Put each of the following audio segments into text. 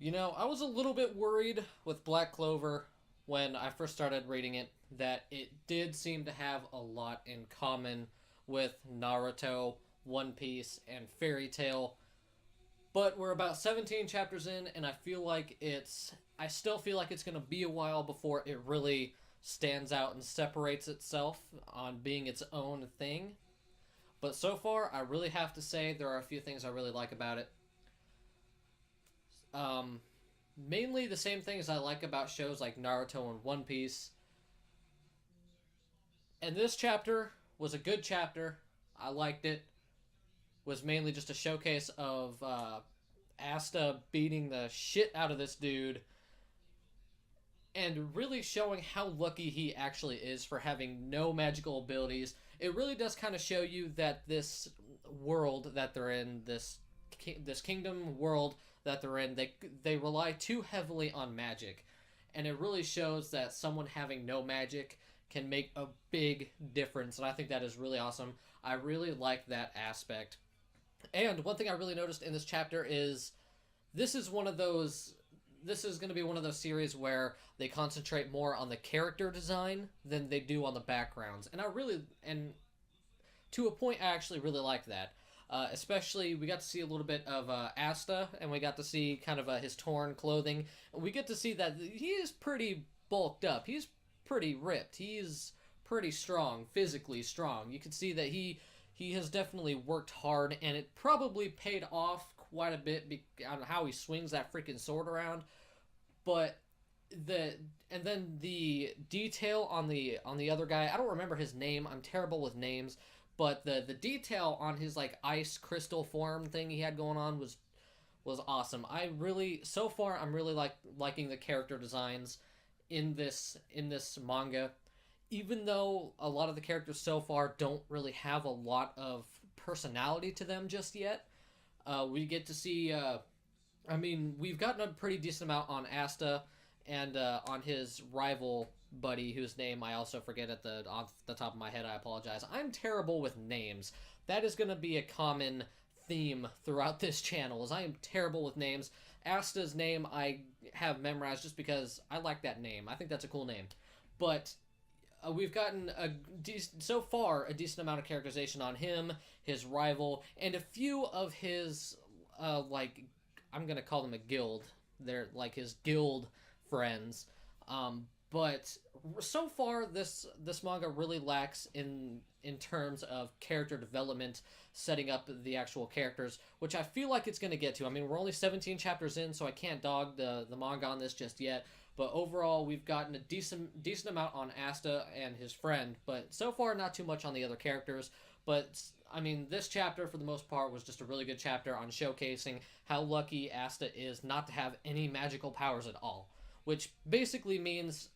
I was a little bit worried with Black Clover when I first started reading it that it did seem to have a lot in common with Naruto, One Piece, and Fairy Tail. But we're about 17 chapters in, and I still feel like it's going to be a while before it really stands out and separates itself on being its own thing. But so far, I really have to say there are a few things I really like about it. Um, Mainly the same things I like about shows like Naruto and One Piece. And this chapter was a good chapter. I liked it. Was mainly just a showcase of Asta beating the shit out of this dude and really showing how lucky he actually is for having no magical abilities. It really does kind of show you that this world that they're in, this kingdom world that they're in, they rely too heavily on magic, and it really shows that someone having no magic can make a big difference, and I think that is really awesome. I really like that aspect. And one thing I really noticed in this chapter is this is one of those this is going to be one of those series where they concentrate more on the character design than they do on the backgrounds. And to a point, I actually really like that. Especially, we got to see a little bit of Asta, and we got to see kind of his torn clothing. And we get to see that he is pretty bulked up. He's pretty ripped. He's pretty strong, physically strong. You can see that he has definitely worked hard, and it probably paid off quite a bit on how he swings that freaking sword around. But the detail on the other guy, I don't remember his name. I'm terrible with names, but the detail on his like ice crystal form thing he had going on was awesome. So far I'm really liking the character designs in this manga, even though a lot of the characters so far don't really have a lot of personality to them just yet. We get to see. We've gotten a pretty decent amount on Asta and on his rival buddy, whose name I also forget off the top of my head. I apologize. I'm terrible with names. That is going to be a common theme throughout this channel. Is I am terrible with names. Asta's name I have memorized just because I like that name. I think that's a cool name. But we've gotten so far a decent amount of characterization on him, his rival, and a few of his I'm gonna call them a guild. They're like his guild friends. But so far, this manga really lacks in terms of character development, setting up the actual characters, which I feel like it's going to get to. I mean, we're only 17 chapters in, so I can't dog the manga on this just yet. But overall, we've gotten a decent amount on Asta and his friend, but so far not too much on the other characters. But I mean, this chapter for the most part was just a really good chapter on showcasing how lucky Asta is not to have any magical powers at all, which basically means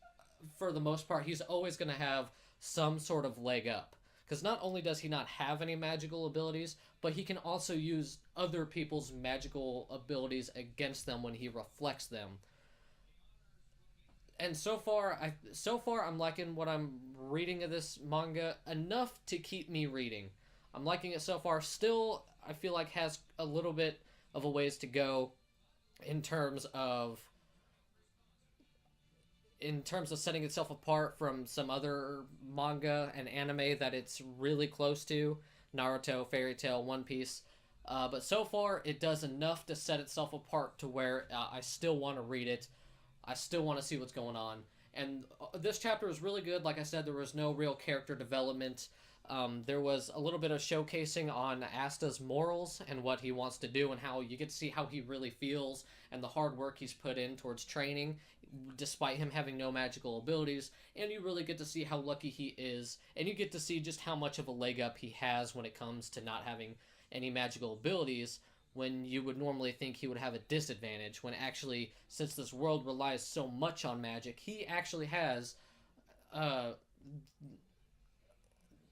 for the most part he's always going to have some sort of leg up, because not only does he not have any magical abilities, but he can also use other people's magical abilities against them when he reflects them. And so far I'm liking what I'm reading of this manga enough to keep me reading. I'm liking it so far. Still, I feel like has a little bit of a ways to go in terms of setting itself apart from some other manga and anime that it's really close to, Naruto, Fairy Tail, One Piece. But so far, it does enough to set itself apart to where I still want to read it. I still want to see what's going on. And this chapter was really good. Like I said, there was no real character development. There was a little bit of showcasing on Asta's morals and what he wants to do, and how you get to see how he really feels and the hard work he's put in towards training, despite him having no magical abilities. And you really get to see how lucky he is, and you get to see just how much of a leg up he has when it comes to not having any magical abilities, when you would normally think he would have a disadvantage, when actually, since this world relies so much on magic, he actually has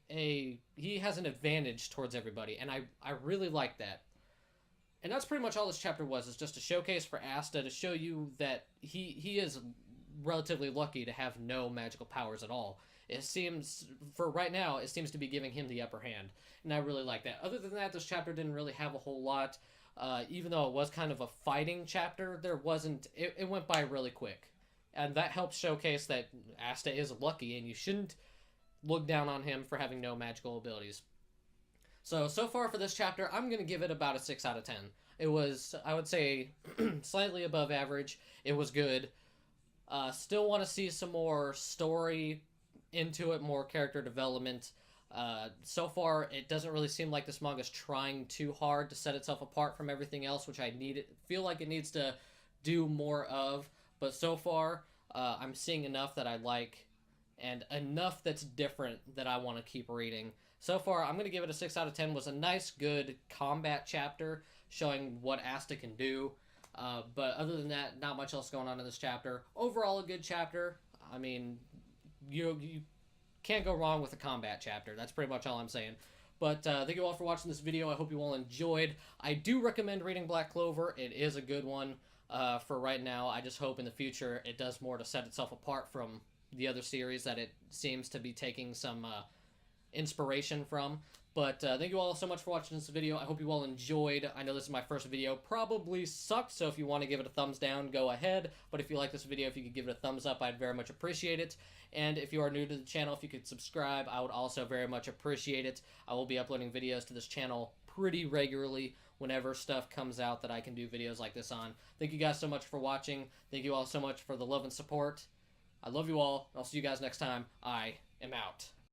he has an advantage towards everybody, and I really like that. And that's pretty much all this chapter was, is just a showcase for Asta to show you that he is relatively lucky to have no magical powers at all. It seems, for right now, it seems to be giving him the upper hand, and I really like that. Other than that, this chapter didn't really have a whole lot. even though it was kind of a fighting chapter, there wasn't. It went by really quick, and that helps showcase that Asta is lucky, and you shouldn't look down on him for having no magical abilities. So far for this chapter, I'm going to give it about a 6 out of 10. It was, I would say, slightly above average. It was good. Still want to see some more story into it, more character development. So far, it doesn't really seem like this manga is trying too hard to set itself apart from everything else, which I feel like it needs to do more of. But so far, I'm seeing enough that I like, and enough that's different that I want to keep reading. So far, I'm going to give it a 6 out of 10. It was a nice, good combat chapter showing what Asta can do. But other than that, not much else going on in this chapter. Overall, a good chapter. I mean, you can't go wrong with a combat chapter. That's pretty much all I'm saying. But thank you all for watching this video. I hope you all enjoyed. I do recommend reading Black Clover. It is a good one for right now. I just hope in the future it does more to set itself apart from the other series that it seems to be taking some inspiration from. But thank you all so much for watching this video. I hope you all enjoyed. I know this is my first video. Probably sucked, so if you want to give it a thumbs down, go ahead. But if you like this video, if you could give it a thumbs up, I'd very much appreciate it. And if you are new to the channel, if you could subscribe, I would also very much appreciate it. I will be uploading videos to this channel pretty regularly whenever stuff comes out that I can do videos like this on. Thank you guys so much for watching. Thank you all so much for the love and support. I love you all. I'll see you guys next time. I am out.